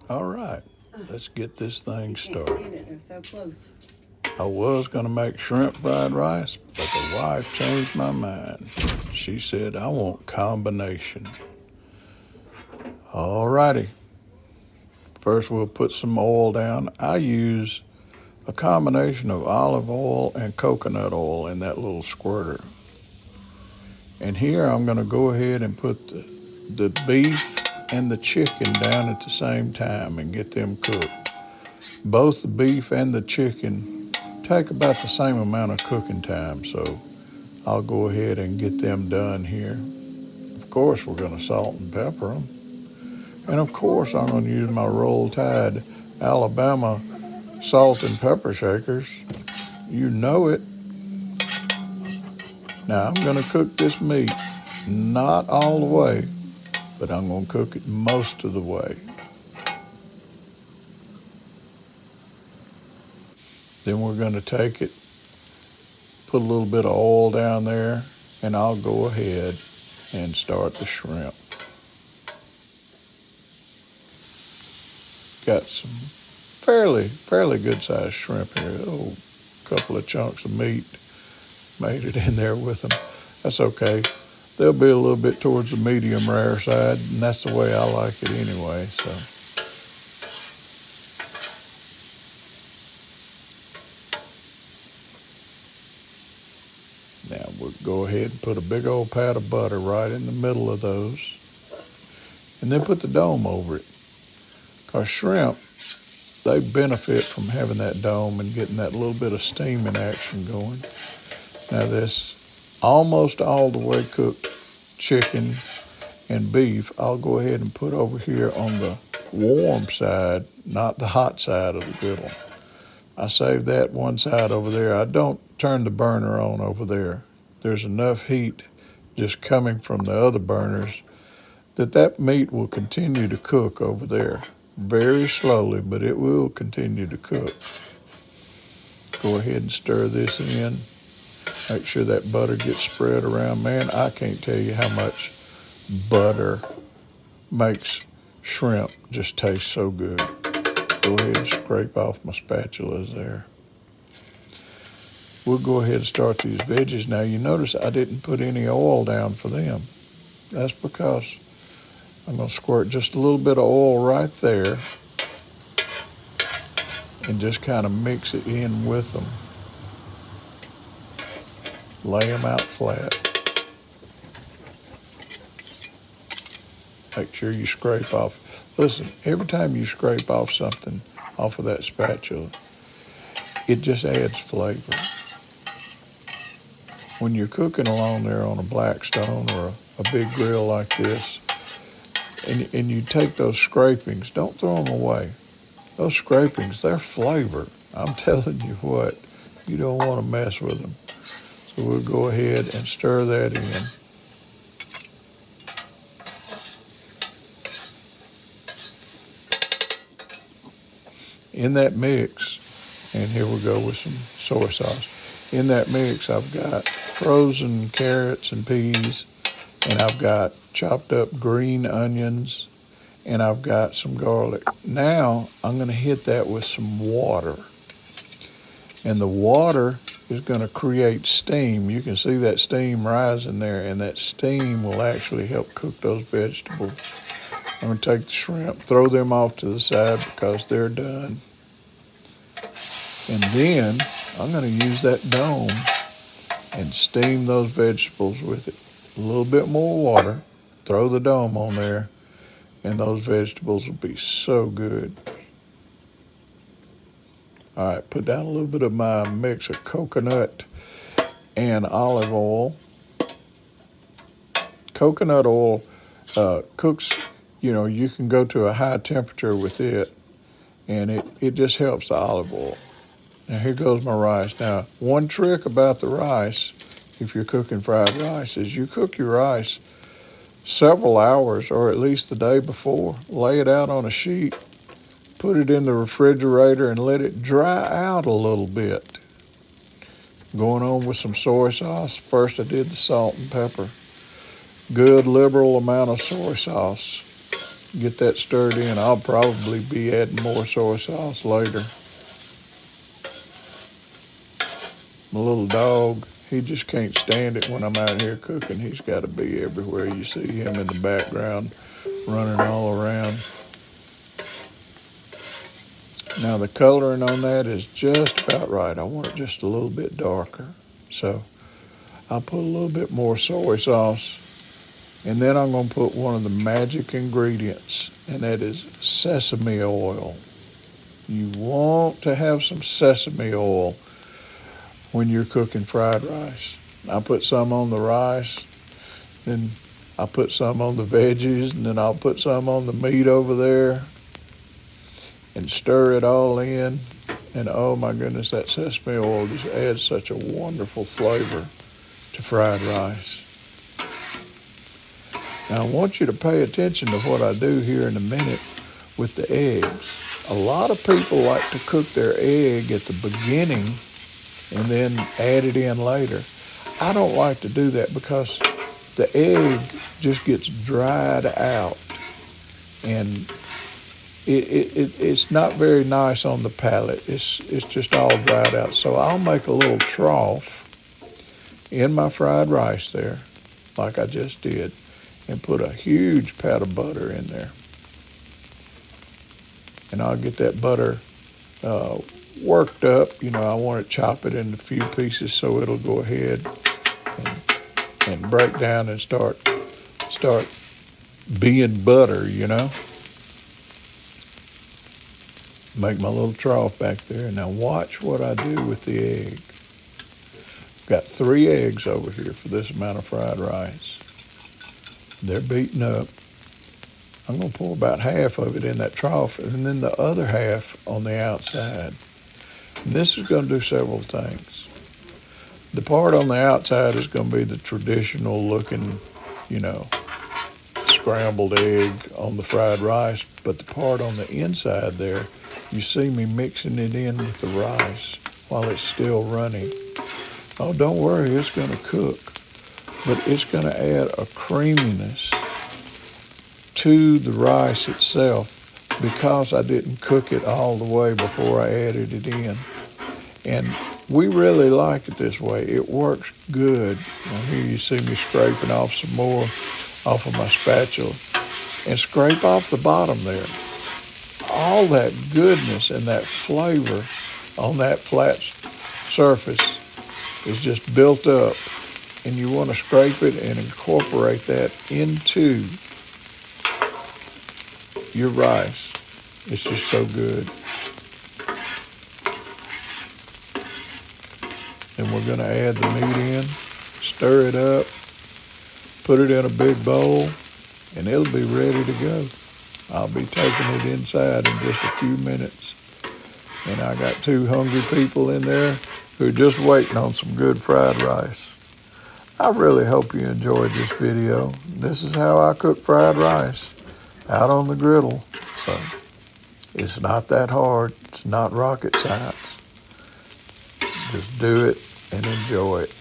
All right, let's get this thing You can't started. stand it. They're so close. I was going to make shrimp fried rice, but the wife changed my mind. She said, I want combination. All righty, first we'll put some oil down. I use a combination of olive oil and coconut oil in that little squirter. And here I'm going to go ahead and put the beef and the chicken down at the same time and get them cooked. Both the beef and the chicken take about the same amount of cooking time, so I'll go ahead and get them done here. Of course, we're going to salt and pepper them. And of course, I'm going to use my Roll Tide Alabama salt and pepper shakers. You know it. Now, I'm going to cook this meat, not all the way, but I'm going to cook it most of the way. Then we're going to take it, put a little bit of oil down there, and I'll go ahead and start the shrimp. Got some fairly good sized shrimp here. Oh, a couple of chunks of meat made it in there with them. That's okay. They'll be a little bit towards the medium rare side, and that's the way I like it anyway. So now we'll go ahead and put a big old pat of butter right in the middle of those, and then put the dome over it. Cause shrimp, they benefit from having that dome and getting that little bit of steaming action going. Now this almost all the way cooked chicken and beef, I'll go ahead and put over here on the warm side, not the hot side of the griddle. I save that one side over there. I don't turn the burner on over there. There's enough heat just coming from the other burners that meat will continue to cook over there. Very slowly, but it will continue to cook. Go ahead and stir this in. Make sure that butter gets spread around. Man, I can't tell you how much butter makes shrimp just taste so good. Go ahead and scrape off my spatulas there. We'll go ahead and start these veggies. Now you notice I didn't put any oil down for them. That's because I'm going to squirt just a little bit of oil right there and just kind of mix it in with them. Lay them out flat. Make sure you scrape off. Listen, every time you scrape off something off of that spatula, it just adds flavor. When you're cooking along there on a Blackstone or a big grill like this, and you take those scrapings, don't throw them away. Those scrapings, they're flavor. I'm telling you what, you don't want to mess with them. So we'll go ahead and stir that in. In that mix, and here we go with some soy sauce. In that mix, I've got frozen carrots and peas, and I've got chopped up green onions, and I've got some garlic. Now, I'm going to hit that with some water. And the water is going to create steam. You can see that steam rising there, and that steam will actually help cook those vegetables. I'm going to take the shrimp, throw them off to the side because they're done. And then I'm going to use that dome and steam those vegetables with it. A little bit more water, throw the dome on there, and those vegetables will be so good. All right, put down a little bit of my mix of coconut and olive oil. Coconut oil cooks, you can go to a high temperature with it, and it just helps the olive oil. Now here goes my rice. Now, one trick about the rice, if you're cooking fried rice, is you cook your rice several hours or at least the day before. Lay it out on a sheet, put it in the refrigerator, and let it dry out a little bit. Going on with some soy sauce. First I did the salt and pepper. Good liberal amount of soy sauce. Get that stirred in. I'll probably be adding more soy sauce later. My little dog, he just can't stand it when I'm out here cooking. He's got to be everywhere. You see him in the background running all around. Now the coloring on that is just about right. I want it just a little bit darker. So I'll put a little bit more soy sauce. And then I'm going to put one of the magic ingredients, and that is sesame oil. You want to have some sesame oil when you're cooking fried rice. I put some on the rice, then I put some on the veggies, and then I'll put some on the meat over there and stir it all in. And oh my goodness, that sesame oil just adds such a wonderful flavor to fried rice. Now I want you to pay attention to what I do here in a minute with the eggs. A lot of people like to cook their egg at the beginning and then add it in later. I don't like to do that because the egg just gets dried out and it's not very nice on the palate. It's just all dried out. So I'll make a little trough in my fried rice there, like I just did, and put a huge pat of butter in there. And I'll get that butter worked up. I want to chop it into a few pieces so it'll go ahead and break down and start being butter, Make my little trough back there. Now watch what I do with the egg. Got 3 eggs over here for this amount of fried rice. They're beaten up. I'm going to pour about half of it in that trough and then the other half on the outside. And this is going to do several things. The part on the outside is going to be the traditional looking, scrambled egg on the fried rice. But the part on the inside there, you see me mixing it in with the rice while it's still running. Oh, don't worry, it's going to cook. But it's going to add a creaminess to the rice itself because I didn't cook it all the way before I added it in. And we really like it this way. It works good. Now here you see me scraping off some more off of my spatula and scrape off the bottom there. All that goodness and that flavor on that flat surface is just built up. And you want to scrape it and incorporate that into your rice. It's just so good. And we're going to add the meat in, stir it up, put it in a big bowl, and it'll be ready to go. I'll be taking it inside in just a few minutes. And I got 2 hungry people in there who are just waiting on some good fried rice. I really hope you enjoyed this video. This is how I cook fried rice out on the griddle. So it's not that hard. It's not rocket science. Just do it and enjoy it.